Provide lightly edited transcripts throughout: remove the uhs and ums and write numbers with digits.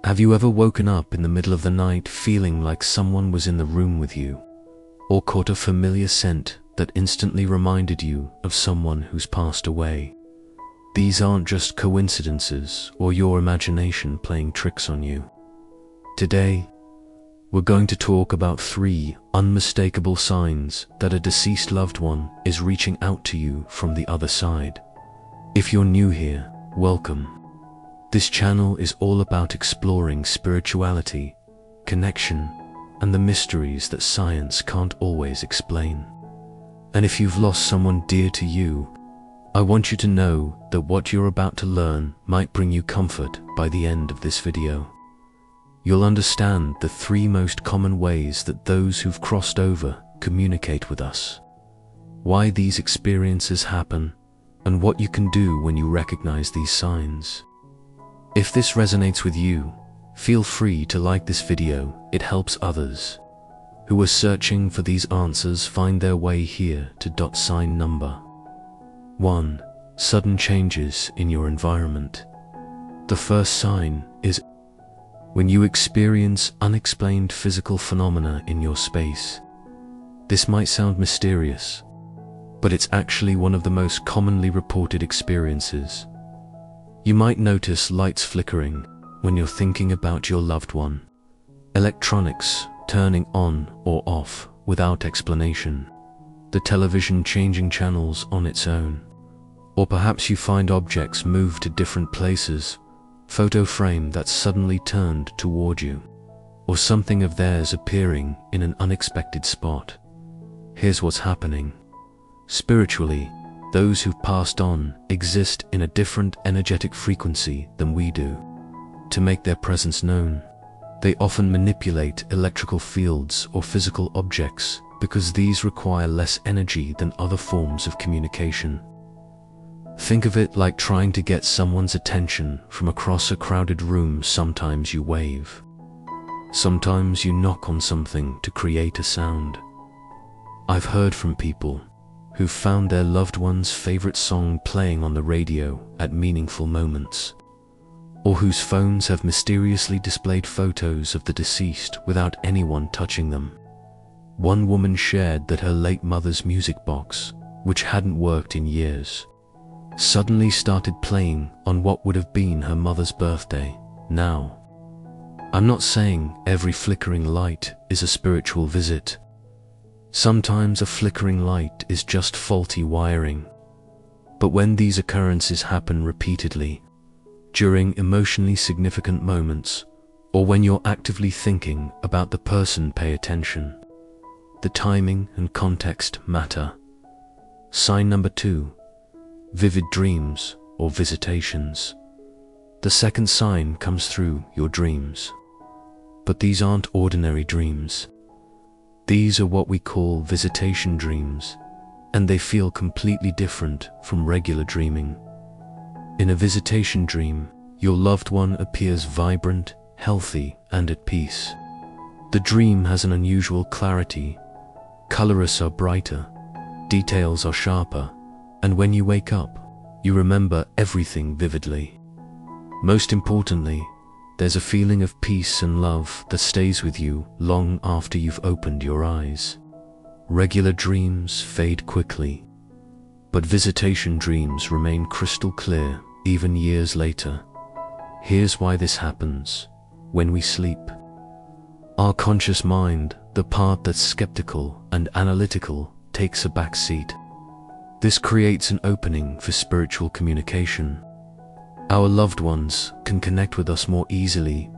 Have you ever woken up in the middle of the night feeling like someone was in the room with you, or caught a familiar scent that instantly reminded you of someone who's passed away? These aren't just coincidences or your imagination playing tricks on you. Today, we're going to talk about 3 unmistakable signs that a deceased loved one is reaching out to you from the other side. If you're new here, welcome. This channel is all about exploring spirituality, connection, and the mysteries that science can't always explain. And if you've lost someone dear to you, I want you to know that what you're about to learn might bring you comfort by the end of this video. You'll understand the 3 most common ways that those who've crossed over communicate with us, why these experiences happen, and what you can do when you recognize these signs. If this resonates with you, feel free to like this video. It helps others who are searching for these answers find their way here to sign number 1. Sudden changes in your environment. The first sign is when you experience unexplained physical phenomena in your space. This might sound mysterious, but it's actually one of the most commonly reported experiences. You might notice lights flickering when you're thinking about your loved one, electronics turning on or off without explanation, the television changing channels on its own, or perhaps you find objects move to different places, photo frame that's suddenly turned toward you, or something of theirs appearing in an unexpected spot. Here's what's happening. Spiritually, those who've passed on exist in a different energetic frequency than we do. To make their presence known, they often manipulate electrical fields or physical objects because these require less energy than other forms of communication. Think of it like trying to get someone's attention from across a crowded room. Sometimes you wave. Sometimes you knock on something to create a sound. I've heard from people who found their loved one's favorite song playing on the radio at meaningful moments, or whose phones have mysteriously displayed photos of the deceased without anyone touching them. One woman shared that her late mother's music box, which hadn't worked in years, suddenly started playing on what would have been her mother's birthday. Now, I'm not saying every flickering light is a spiritual visit. Sometimes a flickering light is just faulty wiring. But when these occurrences happen repeatedly, during emotionally significant moments, or when you're actively thinking about the person, pay attention. The timing and context matter. Sign number 2. Vivid dreams or visitations. The second sign comes through your dreams. But these aren't ordinary dreams. These are what we call visitation dreams, and they feel completely different from regular dreaming. In a visitation dream, your loved one appears vibrant, healthy, and at peace. The dream has an unusual clarity. Colors are brighter, details are sharper, and when you wake up, you remember everything vividly. Most importantly, there's a feeling of peace and love that stays with you long after you've opened your eyes. Regular dreams fade quickly, but visitation dreams remain crystal clear even years later. Here's why this happens. When we sleep, our conscious mind, the part that's skeptical and analytical, takes a back seat. This creates an opening for spiritual communication. Our loved ones can connect with us more easily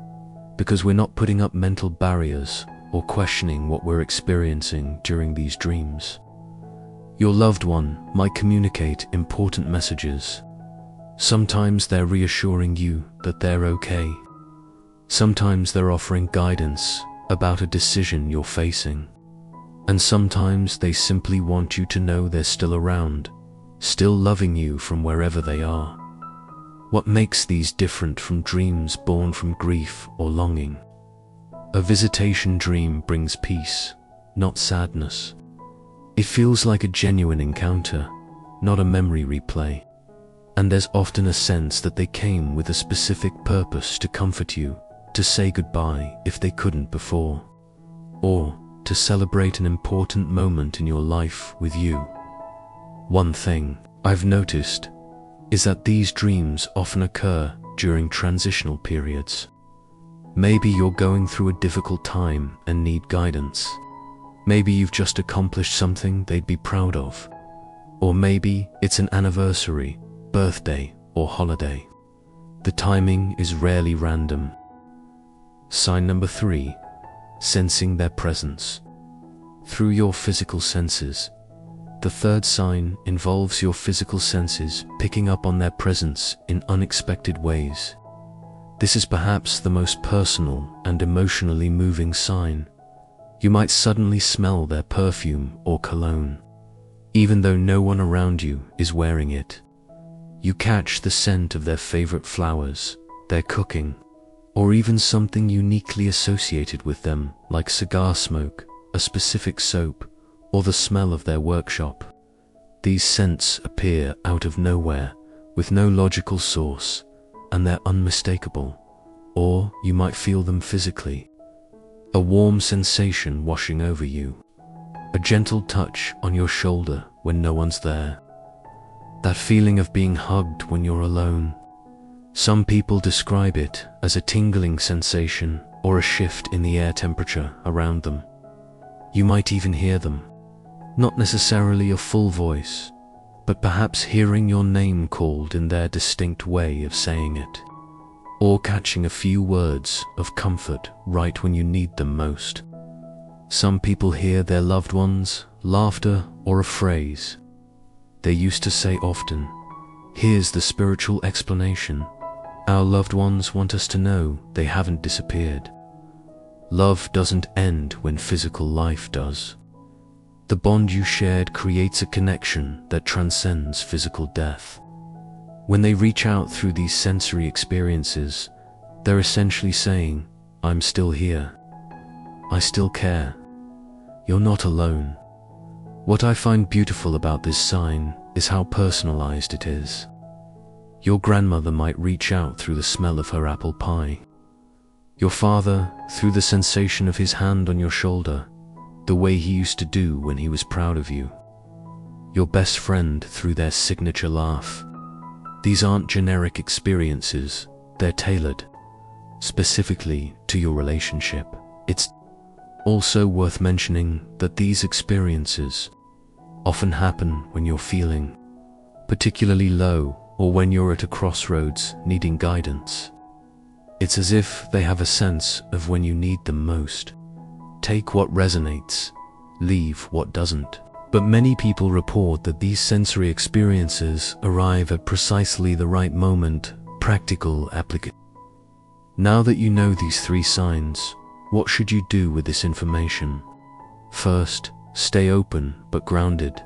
because we're not putting up mental barriers or questioning what we're experiencing during these dreams. Your loved one might communicate important messages. Sometimes they're reassuring you that they're okay. Sometimes they're offering guidance about a decision you're facing. And sometimes they simply want you to know they're still around, still loving you from wherever they are. What makes these different from dreams born from grief or longing? A visitation dream brings peace, not sadness. It feels like a genuine encounter, not a memory replay. And there's often a sense that they came with a specific purpose to comfort you, to say goodbye if they couldn't before, or to celebrate an important moment in your life with you. One thing I've noticed is that these dreams often occur during transitional periods. Maybe you're going through a difficult time and need guidance. Maybe you've just accomplished something they'd be proud of. Or maybe it's an anniversary, birthday, or holiday. The timing is rarely random. Sign number 3, sensing their presence. Through your physical senses. The third sign involves your physical senses picking up on their presence in unexpected ways. This is perhaps the most personal and emotionally moving sign. You might suddenly smell their perfume or cologne, even though no one around you is wearing it. You catch the scent of their favorite flowers, their cooking, or even something uniquely associated with them, like cigar smoke, a specific soap, or the smell of their workshop. These scents appear out of nowhere, with no logical source, and they're unmistakable. Or you might feel them physically. A warm sensation washing over you. A gentle touch on your shoulder when no one's there. That feeling of being hugged when you're alone. Some people describe it as a tingling sensation or a shift in the air temperature around them. You might even hear them. Not necessarily a full voice, but perhaps hearing your name called in their distinct way of saying it. Or catching a few words of comfort right when you need them most. Some people hear their loved ones' laughter or a phrase they used to say often. Here's the spiritual explanation. Our loved ones want us to know they haven't disappeared. Love doesn't end when physical life does. The bond you shared creates a connection that transcends physical death. When they reach out through these sensory experiences, they're essentially saying, I'm still here. I still care. You're not alone. What I find beautiful about this sign is how personalized it is. Your grandmother might reach out through the smell of her apple pie. Your father through the sensation of his hand on your shoulder, the way he used to do when he was proud of you. Your best friend through their signature laugh. These aren't generic experiences, they're tailored specifically to your relationship. It's also worth mentioning that these experiences often happen when you're feeling particularly low or when you're at a crossroads needing guidance. It's as if they have a sense of when you need them most. Take what resonates, leave what doesn't. But many people report that these sensory experiences arrive at precisely the right moment. Practical application. Now that you know these 3 signs, what should you do with this information? First, stay open but grounded.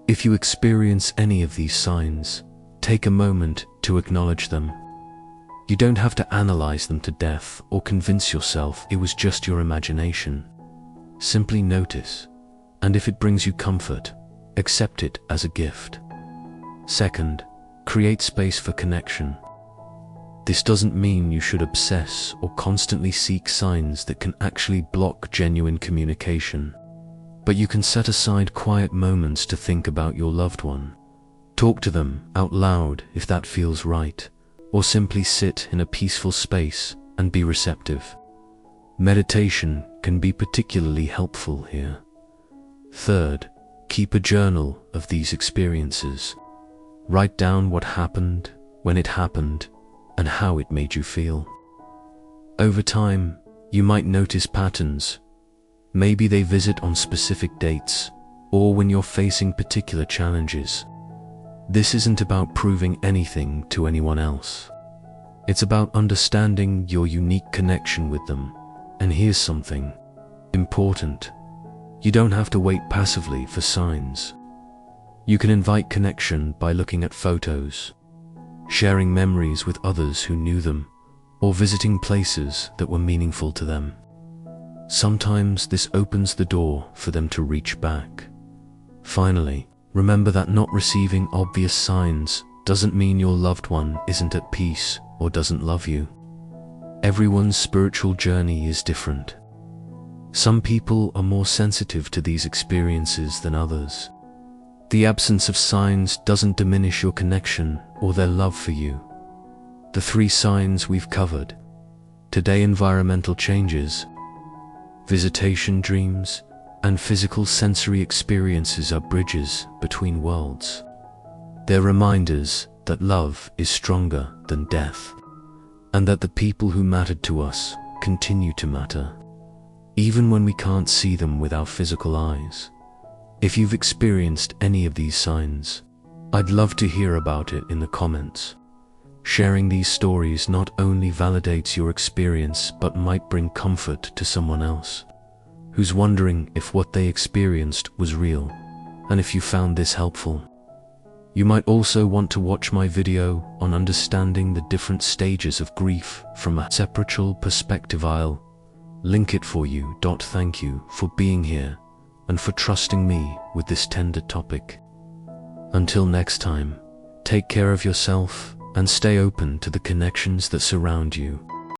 If you experience any of these signs, take a moment to acknowledge them. You don't have to analyze them to death or convince yourself it was just your imagination. Simply notice. And if it brings you comfort, accept it as a gift. Second, create space for connection. This doesn't mean you should obsess or constantly seek signs that can actually block genuine communication. But you can set aside quiet moments to think about your loved one. Talk to them out loud if that feels right, or simply sit in a peaceful space and be receptive. Meditation can be particularly helpful here. Third, keep a journal of these experiences. Write down what happened, when it happened, and how it made you feel. Over time, you might notice patterns. Maybe they visit on specific dates, or when you're facing particular challenges. This isn't about proving anything to anyone else. It's about understanding your unique connection with them. And here's something important. You don't have to wait passively for signs. You can invite connection by looking at photos, sharing memories with others who knew them, or visiting places that were meaningful to them. Sometimes this opens the door for them to reach back. Finally, remember that not receiving obvious signs doesn't mean your loved one isn't at peace or doesn't love you. Everyone's spiritual journey is different. Some people are more sensitive to these experiences than others. The absence of signs doesn't diminish your connection or their love for you. The 3 signs we've covered today: environmental changes, visitation dreams, and physical sensory experiences are bridges between worlds. They're reminders that love is stronger than death, and that the people who mattered to us continue to matter, even when we can't see them with our physical eyes. If you've experienced any of these signs, I'd love to hear about it in the comments. Sharing these stories not only validates your experience, but might bring comfort to someone else who's wondering if what they experienced was real. And if you found this helpful, you might also want to watch my video on understanding the different stages of grief from a spiritual perspective. I'll link it for you. Thank you for being here and for trusting me with this tender topic. Until next time, take care of yourself and stay open to the connections that surround you.